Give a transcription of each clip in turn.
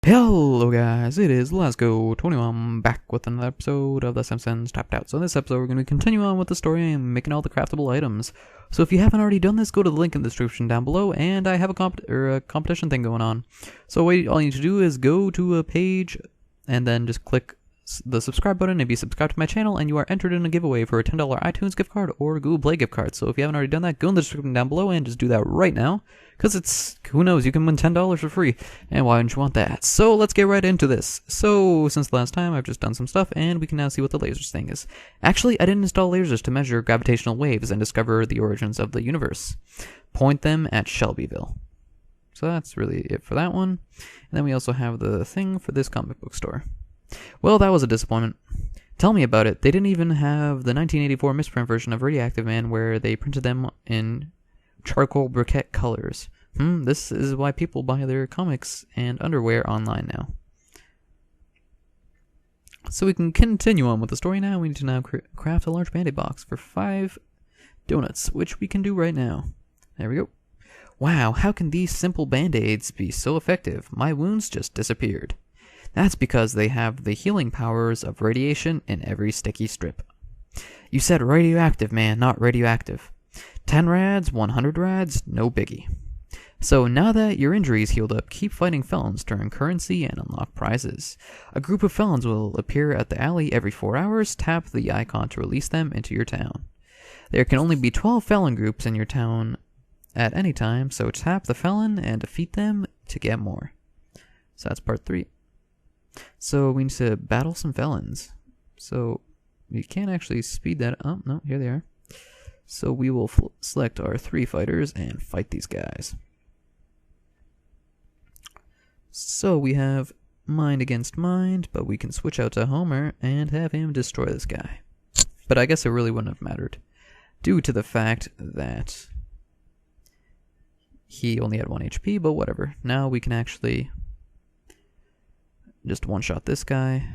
Hello guys, it is Let's Go 21 back with another episode of The Simpsons Tapped Out. So in this episode we're going to continue on with the story and making all the craftable items. So if you haven't already done this, go to the link in the description down below, and I have a competition thing going on. So all you need to do is go to a page and then just click the subscribe button and be subscribed to my channel, and you are entered in a giveaway for a $10 iTunes gift card or Google Play gift card. So if you haven't already done that, go in the description down below and just do that right now, because it's, who knows, you can win $10 for free, and why wouldn't you want that? So let's get right into this. So since the last time, I've just done some stuff, and we can now see what the lasers thing is. Actually, I didn't install lasers to measure gravitational waves and discover the origins of the universe. Point them at Shelbyville. So that's really it for that one. And then we also have the thing for this comic book store. Well, that was a disappointment. Tell me about it. They didn't even have the 1984 misprint version of Radioactive Man where they printed them in charcoal briquette colors. This is why people buy their comics and underwear online now. So we can continue on with the story now. We need to now craft a large Band-Aid box for 5 donuts, which we can do right now. There we go. Wow, how can these simple Band-Aids be so effective? My wounds just disappeared. That's because they have the healing powers of radiation in every sticky strip. You said radioactive, man, not radioactive. 10 rads, 100 rads, no biggie. So now that your injury's healed up, keep fighting felons to earn currency and unlock prizes. A group of felons will appear at the alley every 4 hours. Tap the icon to release them into your town. There can only be 12 felon groups in your town at any time, so tap the felon and defeat them to get more. So that's part 3. So we need to battle some felons. So we can't actually speed that up. No, here they are. So we will select our 3 fighters and fight these guys. So we have mind against mind, but we can switch out to Homer and have him destroy this guy. But I guess it really wouldn't have mattered, due to the fact that he only had 1 HP, but whatever. Now we can actually just one-shot this guy.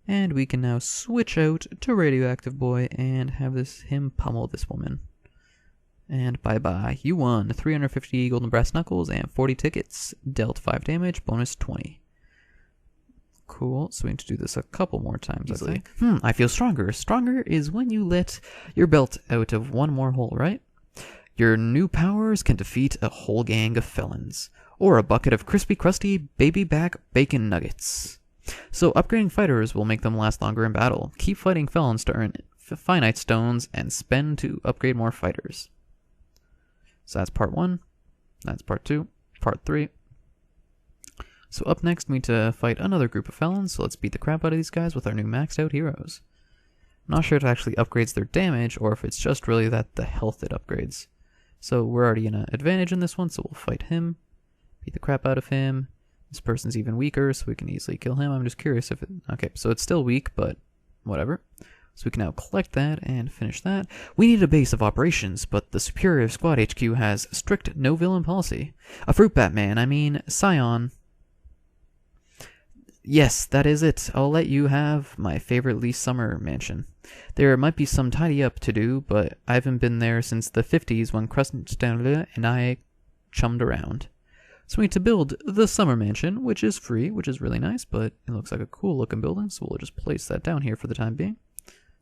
And we can now switch out to Radioactive Boy and have him pummel this woman. And bye-bye. You won 350 golden brass knuckles and 40 tickets. Dealt 5 damage, bonus 20. Cool, so we need to do this a couple more times, easily. I think. I feel stronger. Stronger is when you let your belt out of 1 more hole, right? Your new powers can defeat a whole gang of felons, or a bucket of crispy, crusty, baby back bacon nuggets. So upgrading fighters will make them last longer in battle. Keep fighting felons to earn finite stones and spend to upgrade more fighters. So that's part 1. That's part 2. Part 3. So up next we need to fight another group of felons, so let's beat the crap out of these guys with our new maxed out heroes. I'm not sure if it actually upgrades their damage, or if it's just really that the health it upgrades. So we're already in an advantage in this one, so we'll fight him. Beat the crap out of him. This person's even weaker, so we can easily kill him. I'm just curious if it... Okay, so it's still weak, but whatever. So we can now collect that and finish that. We need a base of operations, but the superior squad HQ has strict no-villain policy. A fruit Batman, I mean, Scion. Yes, that is it. I'll let you have my favorite least summer mansion. There might be some tidy up to do, but I haven't been there since the 50s when Krustan and I chummed around. So we need to build the summer mansion, which is free, which is really nice, but it looks like a cool looking building, so we'll just place that down here for the time being.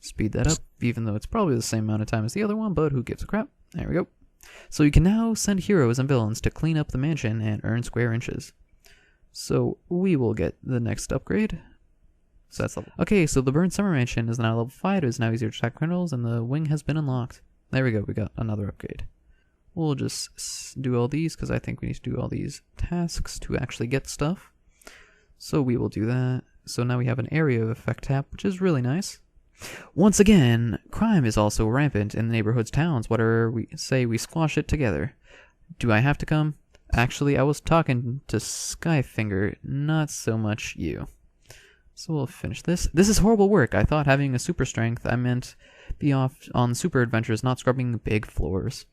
Speed that up, even though it's probably the same amount of time as the other one, but who gives a crap? There we go. So you can now send heroes and villains to clean up the mansion and earn square inches. So we will get the next upgrade. So that's level. Okay, so the burned summer mansion is now level 5. It is now easier to attack criminals, and the wing has been unlocked. There we go, we got another upgrade. We'll just do all these, because I think we need to do all these tasks to actually get stuff. So we will do that. So now we have an area of effect tap, which is really nice. Once again, crime is also rampant in the neighborhood's towns. Whatever we say, we squash it together. Do I have to come? Actually, I was talking to Skyfinger, not so much you. So we'll finish this. This is horrible work. I thought having a super strength, I meant be off on super adventures, not scrubbing big floors.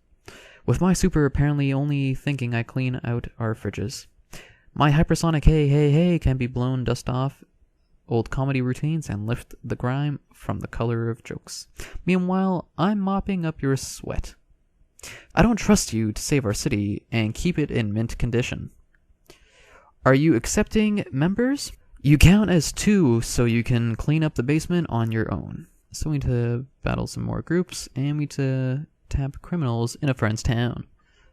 With my super apparently only thinking I clean out our fridges. My hypersonic hey hey hey can be blown dust off old comedy routines and lift the grime from the color of jokes. Meanwhile, I'm mopping up your sweat. I don't trust you to save our city and keep it in mint condition. Are you accepting members? You count as 2, so you can clean up the basement on your own. So we need to battle some more groups, and we need to tap criminals in a friend's town.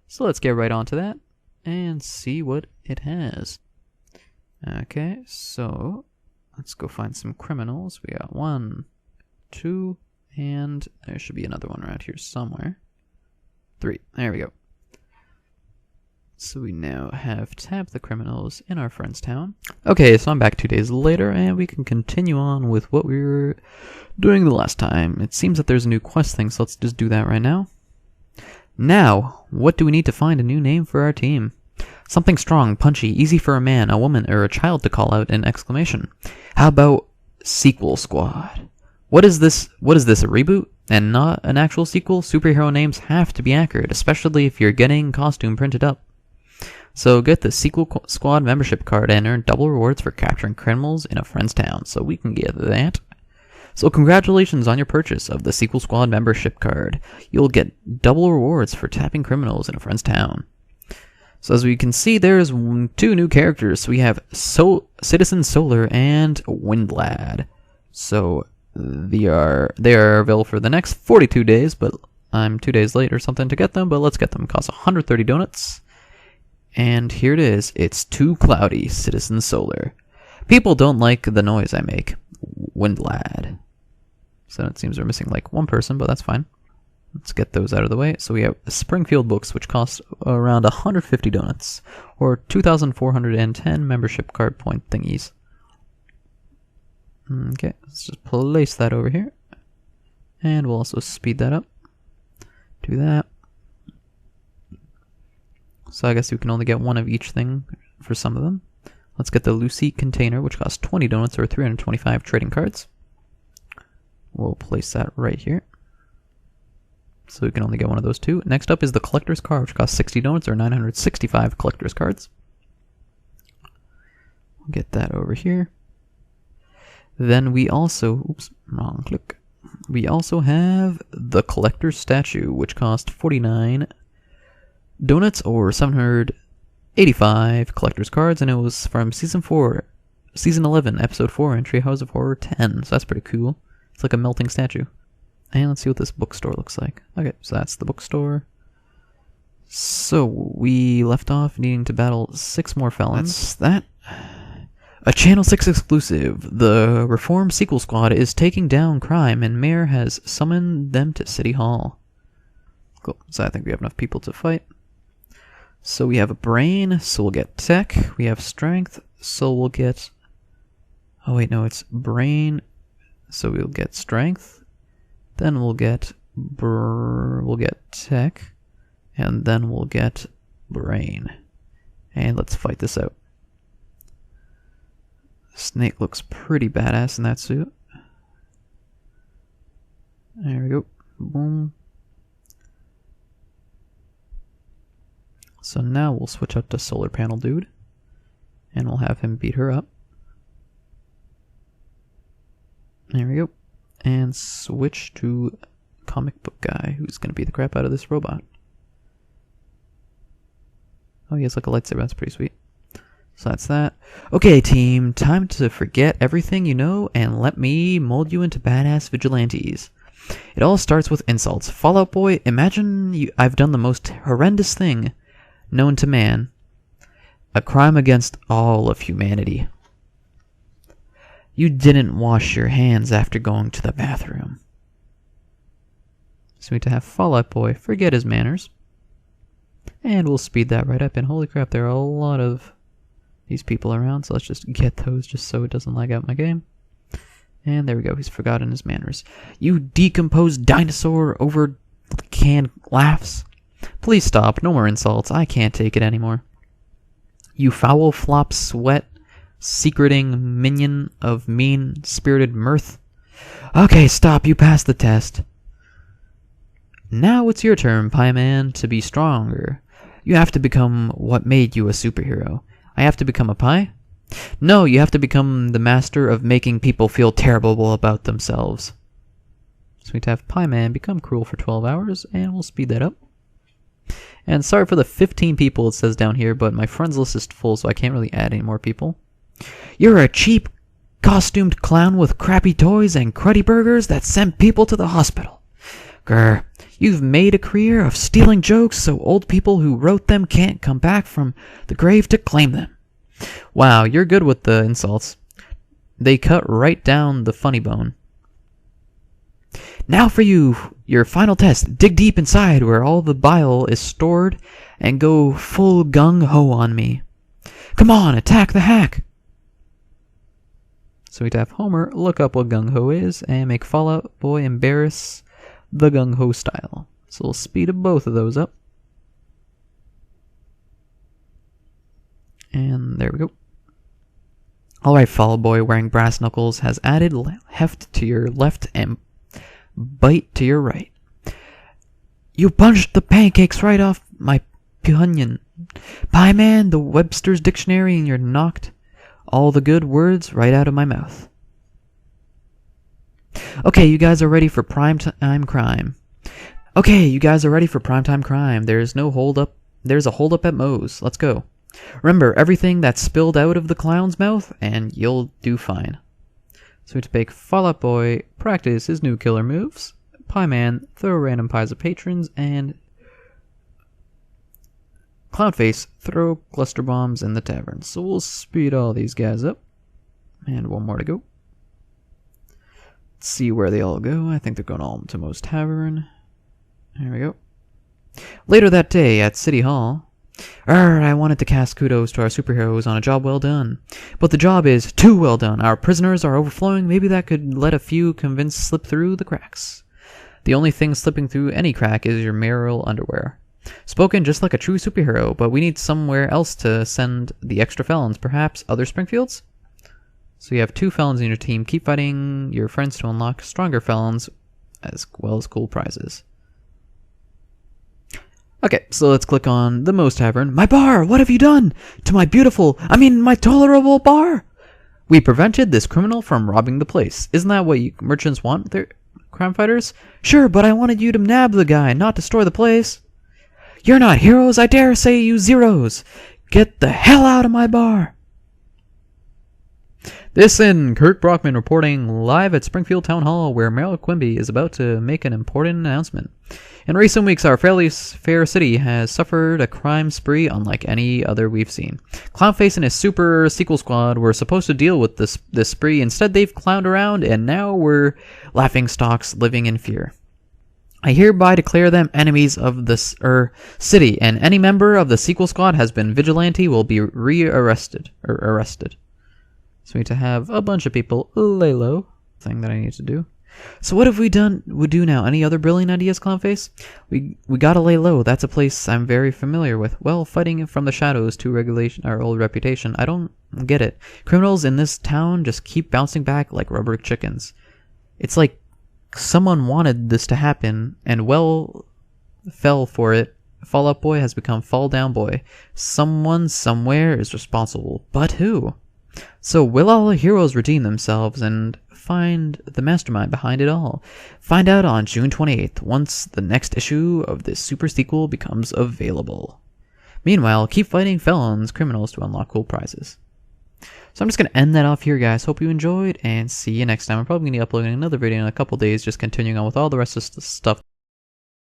So let's get right onto that, and see what it has. Okay, so let's go find some criminals. We got 1, 2, and there should be another one around here somewhere. 3, there we go. So we now have tapped the criminals in our friend's town. Okay, so I'm back 2 days later, and we can continue on with what we were doing the last time. It seems that there's a new quest thing, so let's just do that right now. Now, what do we need to find a new name for our team? Something strong, punchy, easy for a man, a woman, or a child to call out an exclamation. How about Sequel Squad? What is this, a reboot? And not an actual sequel? Superhero names have to be accurate, especially if you're getting costume printed up. So get the Sequel Squad membership card and earn double rewards for capturing criminals in a friend's town. So we can get that. So congratulations on your purchase of the Sequel Squad membership card. You'll get double rewards for tapping criminals in a friend's town. So as we can see, there's 2 new characters. So we have Citizen Solar and Windlad. So they are available for the next 42 days, but I'm 2 days late or something to get them, but let's get them. It costs 130 donuts. And here it is. It's too cloudy, Citizen Solar. People don't like the noise I make. Windlad. So it seems we're missing like 1 person, but that's fine. Let's get those out of the way. So we have Springfield Books, which cost around 150 donuts, or 2,410 membership card point thingies. Okay, let's just place that over here. And we'll also speed that up. Do that. So I guess we can only get 1 of each thing for some of them. Let's get the Lucy container, which costs 20 donuts or 325 trading cards. We'll place that right here. So we can only get 1 of those 2. Next up is the collector's card, which costs 60 donuts or 965 collector's cards. We'll get that over here. Then we also, oops, wrong click. We also have the collector's statue, which costs 49 donuts or 785 collector's cards, and it was from Season 11, Episode 4, in Treehouse of Horror 10, so that's pretty cool. It's like a melting statue. And let's see what this bookstore looks like. Okay, so that's the bookstore. So we left off needing to battle 6 more felons. That's that. A Channel 6 exclusive. The Reform Sequel Squad is taking down crime, and Mayor has summoned them to City Hall. Cool, so I think we have enough people to fight. So we have a brain, so we'll get tech. We have strength, so we'll get... Oh wait, no, it's brain, so we'll get strength. Then we'll get tech, and then we'll get brain. And let's fight this out. Snake looks pretty badass in that suit. There we go. Boom. So now we'll switch out to Solar Panel Dude, and we'll have him beat her up. There we go. And switch to Comic Book Guy, who's going to beat the crap out of this robot. Oh, he has like a lightsaber. That's pretty sweet. So that's that. Okay, team. Time to forget everything you know and let me mold you into badass vigilantes. It all starts with insults. Fallout Boy, imagine I've done the most horrendous thing known to man. A crime against all of humanity. You didn't wash your hands after going to the bathroom. So we need to have Fallout Boy forget his manners. And we'll speed that right up. And holy crap, there are a lot of these people around, so let's just get those just so it doesn't lag out my game. And there we go, he's forgotten his manners. You decomposed dinosaur over canned laughs. Please stop, no more insults, I can't take it anymore. You foul flop sweat, secreting minion of mean-spirited mirth. Okay, stop, you passed the test. Now it's your turn, Pie Man, to be stronger. You have to become what made you a superhero. I have to become a pie? No, you have to become the master of making people feel terrible about themselves. So we have to have Pie Man become cruel for 12 hours, and we'll speed that up. And sorry for the 15 people it says down here, but my friends list is full, so I can't really add any more people. You're a cheap, costumed clown with crappy toys and cruddy burgers that sent people to the hospital. Grr, you've made a career of stealing jokes so old people who wrote them can't come back from the grave to claim them. Wow, you're good with the insults. They cut right down the funny bone. Now for you, your final test. Dig deep inside where all the bile is stored and go full gung-ho on me. Come on, attack the hack! So we have to have Homer look up what gung-ho is and make Fall Out Boy embarrass the gung-ho style. So we'll speed both of those up. And there we go. Alright, Fall Out Boy wearing brass knuckles has added heft to your left and bite to your right. You punched the pancakes right off my punion. Pie man, the Webster's Dictionary, and you're knocked all the good words right out of my mouth. Okay, you guys are ready for primetime crime. There's no holdup. There's a holdup at Moe's. Let's go. Remember, everything that's spilled out of the clown's mouth, and you'll do fine. So we have to make Fall Out Boy practice his new killer moves, Pie Man throw random pies at patrons, and Clownface throw cluster bombs in the tavern. So we'll speed all these guys up. And one more to go. Let's see where they all go. I think they're going all to Moe's Tavern. There we go. Later that day at City Hall, I wanted to cast kudos to our superheroes on a job well done. But the job is too well done. Our prisoners are overflowing. Maybe that could let a few convinced slip through the cracks. The only thing slipping through any crack is your mayoral underwear. Spoken just like a true superhero, but we need somewhere else to send the extra felons. Perhaps other Springfields? So you have 2 felons in your team. Keep fighting your friends to unlock stronger felons as well as cool prizes. Okay, so let's click on the Moe's Tavern. My bar! What have you done to my my tolerable bar? We prevented this criminal from robbing the place. Isn't that what you merchants want, their crime fighters? Sure, but I wanted you to nab the guy, not destroy the place. You're not heroes, I dare say you zeros. Get the hell out of my bar. This in Kirk Brockman reporting live at Springfield Town Hall, where Meryl Quimby is about to make an important announcement. In recent weeks, our fairly fair city has suffered a crime spree unlike any other we've seen. Clownface and his super sequel squad were supposed to deal with this spree. Instead, they've clowned around, and now we're laughingstocks living in fear. I hereby declare them enemies of this city, and any member of the sequel squad has been vigilante will be arrested. So we need to have a bunch of people lay low. Thing that I need to do. So what have we do now? Any other brilliant ideas, Clownface? We gotta lay low. That's a place I'm very familiar with. Well, fighting from the shadows to regulation our old reputation. I don't get it. Criminals in this town just keep bouncing back like rubber chickens. It's like someone wanted this to happen and fell for it. Fall Out Boy has become Fall Down Boy. Someone somewhere is responsible. But who? So will all the heroes redeem themselves and find the mastermind behind it all? Find out on June 28th, once the next issue of this super sequel becomes available. Meanwhile, keep fighting criminals to unlock cool prizes. So I'm just going to end that off here, guys. Hope you enjoyed, and see you next time. I'm probably going to be uploading another video in a couple days, just continuing on with all the rest of the stuff